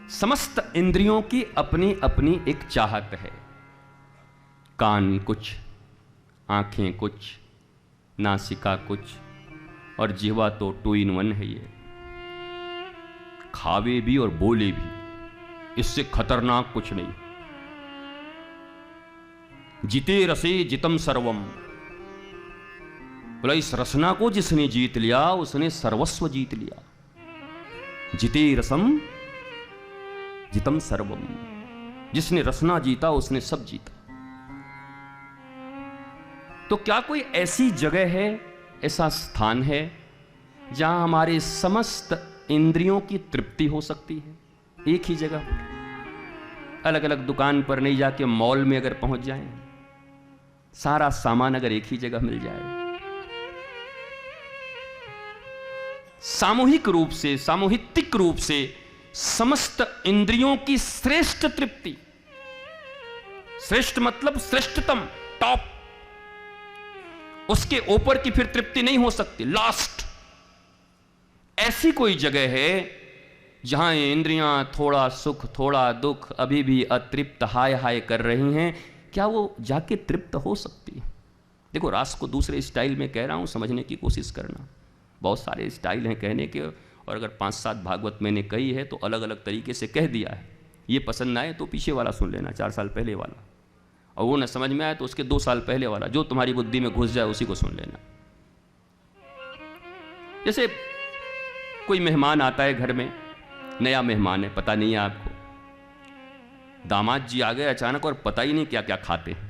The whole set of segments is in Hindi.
समस्त इंद्रियों की अपनी अपनी एक चाहत है। कान कुछ, आंखें कुछ, नासिका कुछ और जिह्वा तो 2 in 1 है। ये खावे भी और बोले भी, इससे खतरनाक कुछ नहीं। जिते रसे जितम सर्वम, बोला इस रसना को जिसने जीत लिया उसने सर्वस्व जीत लिया। जिते रसम जितम सर्वम, जिसने रसना जीता उसने सब जीता। तो क्या कोई ऐसी जगह है, ऐसा स्थान है जहां हमारे समस्त इंद्रियों की तृप्ति हो सकती है? एक ही जगह, अलग अलग दुकान पर नहीं जाके मॉल में अगर पहुंच जाएं, सारा सामान अगर एक ही जगह मिल जाए, सामूहिक रूप से, सामूहिक रूप से समस्त इंद्रियों की श्रेष्ठ तृप्ति, श्रेष्ठ मतलब श्रेष्ठतम, टॉप, उसके ऊपर की फिर तृप्ति नहीं हो सकती, लास्ट। ऐसी कोई जगह है जहां इंद्रियां थोड़ा सुख थोड़ा दुख अभी भी अतृप्त हाय हाय कर रही हैं, क्या वो जाके तृप्त हो सकती है? देखो, रास को दूसरे स्टाइल में कह रहा हूं, समझने की कोशिश करना। बहुत सारे स्टाइल हैं कहने के, और अगर 5-7 भागवत मैंने कही है तो अलग अलग तरीके से कह दिया है। ये पसंद ना आए तो पीछे वाला सुन लेना, 4 साल पहले वाला, और वो ना समझ में आए तो उसके 2 साल पहले वाला, जो तुम्हारी बुद्धि में घुस जाए उसी को सुन लेना। जैसे कोई मेहमान आता है घर में, नया मेहमान है, पता नहीं है आपको, दामाद जी आ गए अचानक और पता ही नहीं क्या क्या खाते हैं,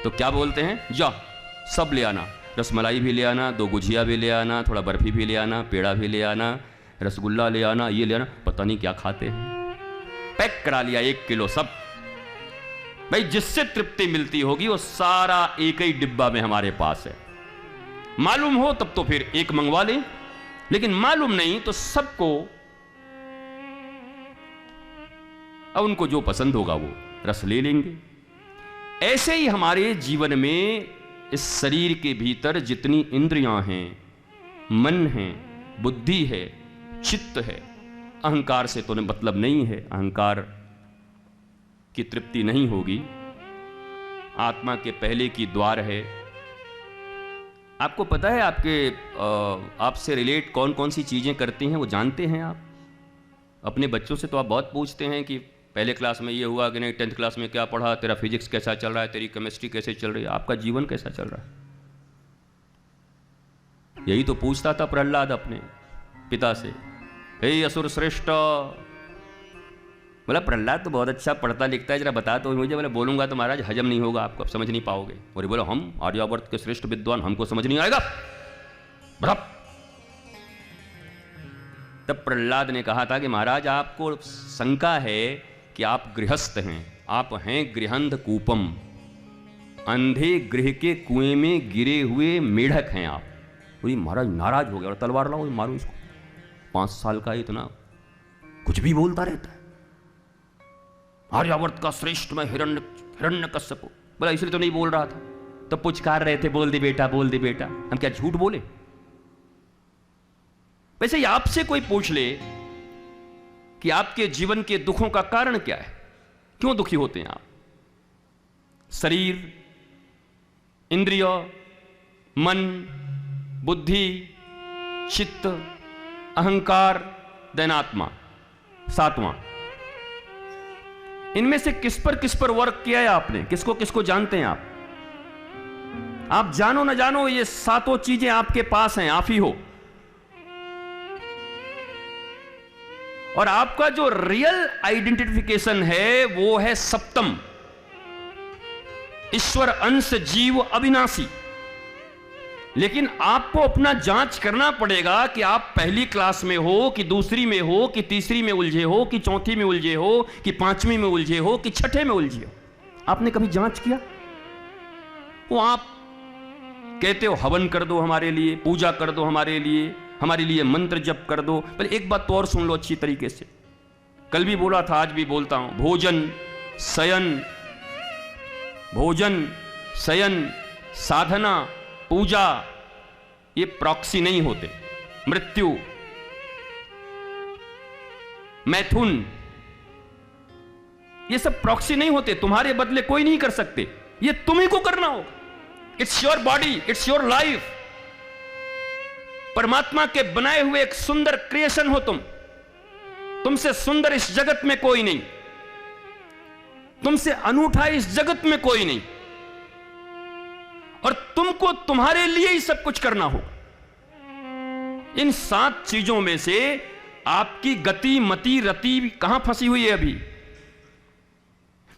तो क्या बोलते हैं? जा सब ले आना, रसमलाई भी ले आना, 2 गुझिया भी ले आना, थोड़ा बर्फी भी ले आना, पेड़ा भी ले आना, रसगुल्ला ले आना, ये ले आना, पता नहीं क्या खाते हैं। पैक करा लिया 1 किलो सब। भाई जिससे तृप्ति मिलती होगी वो सारा एक ही डिब्बा में हमारे पास है। मालूम हो तब तो फिर एक मंगवा लें, लेकिन मालूम नहीं तो सबको, अब उनको जो पसंद होगा वो रस ले लेंगे। ऐसे ही हमारे जीवन में इस शरीर के भीतर जितनी इंद्रियां हैं, मन है, बुद्धि है, चित्त है, अहंकार से तो मतलब नहीं है, अहंकार की तृप्ति नहीं होगी। आत्मा के पहले की द्वार है। आपको पता है आपसे रिलेट कौन कौन सी चीजें करती हैं, वो जानते हैं आप? अपने बच्चों से तो आप बहुत पूछते हैं कि पहले क्लास में ये हुआ कि नहीं, 10th क्लास में क्या पढ़ा, तेरा फिजिक्स कैसा चल रहा है, तेरी केमिस्ट्री कैसे चल रही है, आपका जीवन कैसा चल रहा है? यही तो पूछता था प्रहलाद अपने पिता से, हे असुर श्रेष्ठ। बोला प्रहलाद तो बहुत अच्छा पढ़ता लिखता है, जरा बता तो मुझे। बोला बोलूंगा तो महाराज हजम नहीं होगा, आपको समझ नहीं पाओगे। और बोला हम आर्यावर्त के श्रेष्ठ विद्वान, हमको समझ नहीं आएगा। तब प्रहलाद ने कहा था कि महाराज आपको शंका है कि आप गृहस्थ हैं, आप हैं गृहंध कूपम, अंधे गृह के कुएं में गिरे हुए मेढक हैं आप। बोली महाराज नाराज हो गया और तलवार लाओ मारो इसको, 5 साल का इतना कुछ भी बोलता रहता है। आर्यावर्त का श्रेष्ठ मैं हिरण्यकश्यप। बोला इसलिए तो नहीं बोल रहा था, तो पुचकार रहे थे, बोल दे बेटा, बोल दे बेटा। हम क्या झूठ बोले? वैसे आपसे कोई पूछ ले कि आपके जीवन के दुखों का कारण क्या है, क्यों दुखी होते हैं आप? शरीर, इंद्रिय, मन, बुद्धि, चित्त, अहंकार, दैनात्मा, 7वां। इनमें से किस पर वर्क किया है आपने? किसको किसको जानते हैं आप? आप जानो ना जानो, ये 7 चीजें आपके पास हैं, आप ही हो। और आपका जो रियल आइडेंटिफिकेशन है वो है सप्तम, ईश्वर अंश जीव अविनाशी। लेकिन आपको अपना जांच करना पड़ेगा कि आप पहली क्लास में हो कि दूसरी में हो कि तीसरी में उलझे हो कि चौथी में उलझे हो कि 5वीं में उलझे हो कि 6ठे में उलझे हो। आपने कभी जांच किया? वो आप कहते हो हवन कर दो हमारे लिए, पूजा कर दो हमारे लिए मंत्र जप कर दो। पर एक बात तो और सुन लो अच्छी तरीके से, कल भी बोला था, आज भी बोलता हूं, भोजन शयन साधना पूजा ये प्रॉक्सी नहीं होते। मृत्यु, मैथुन ये सब प्रॉक्सी नहीं होते, तुम्हारे बदले कोई नहीं कर सकते, ये तुम्ही को करना होगा। It's your body, it's your life. परमात्मा के बनाए हुए एक सुंदर क्रिएशन हो तुम, तुमसे सुंदर इस जगत में कोई नहीं, तुमसे अनूठा इस जगत में कोई नहीं, और तुमको तुम्हारे लिए ही सब कुछ करना होगा। इन 7 चीजों में से आपकी गति, मति, रति कहां फंसी हुई है अभी?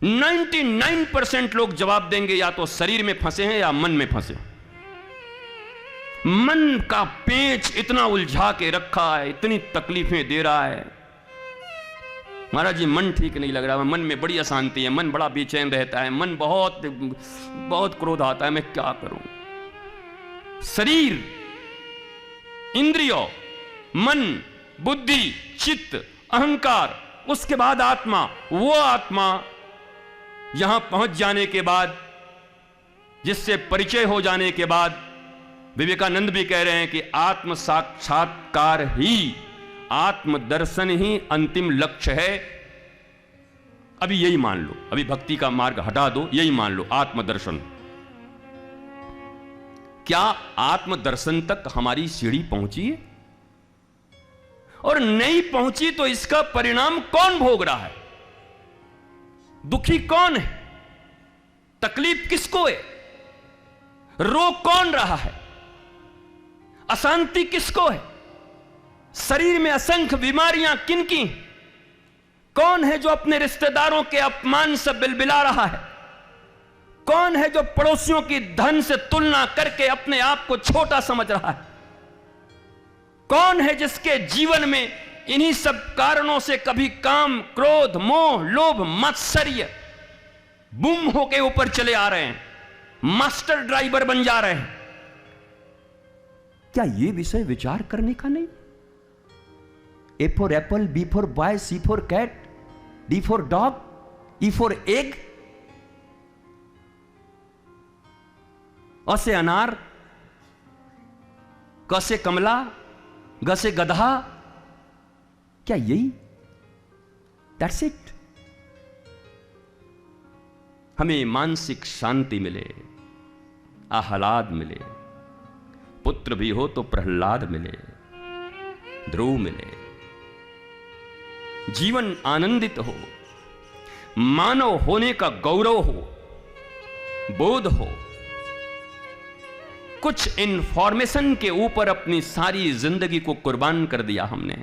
99% लोग जवाब देंगे या तो शरीर में फंसे हैं या मन में फंसे हैं। मन का पेंच इतना उलझा के रखा है, इतनी तकलीफें दे रहा है। महाराज जी मन ठीक नहीं लग रहा, मन में बड़ी अशांति है, मन बड़ा बेचैन रहता है, मन बहुत क्रोध आता है, मैं क्या करूं? शरीर, इंद्रियों, मन, बुद्धि, चित्त, अहंकार, उसके बाद आत्मा। वो आत्मा यहां पहुंच जाने के बाद, जिससे परिचय हो जाने के बाद, विवेकानंद भी कह रहे हैं कि आत्म साक्षात्कार ही, आत्मदर्शन ही अंतिम लक्ष्य है। अभी यही मान लो, अभी भक्ति का मार्ग हटा दो, यही मान लो आत्मदर्शन। क्या आत्मदर्शन तक हमारी सीढ़ी पहुंची है? और नहीं पहुंची तो इसका परिणाम कौन भोग रहा है? दुखी कौन है? तकलीफ किसको है? रो कौन रहा है? अशांति किसको है? शरीर में असंख्य बीमारियां किनकी? कौन है जो अपने रिश्तेदारों के अपमान से बिलबिला रहा है? कौन है जो पड़ोसियों की धन से तुलना करके अपने आप को छोटा समझ रहा है? कौन है जिसके जीवन में इन्हीं सब कारणों से कभी काम, क्रोध, मोह, लोभ, मात्सर्य बुम होके ऊपर चले आ रहे हैं, मास्टर ड्राइवर बन जा रहे हैं? क्या यह विषय विचार करने का नहीं? A for apple, B for boy, C for cat, D for dog, E for egg, अ से अनार, क से कमला, ग से गधा। क्या यही? That's it। हमें मानसिक शांति मिले, आह्लाद मिले, पुत्र भी हो तो प्रहलाद मिले, ध्रुव मिले, जीवन आनंदित हो, मानव होने का गौरव हो, बोध हो। कुछ इंफॉर्मेशन के ऊपर अपनी सारी जिंदगी को कुर्बान कर दिया हमने।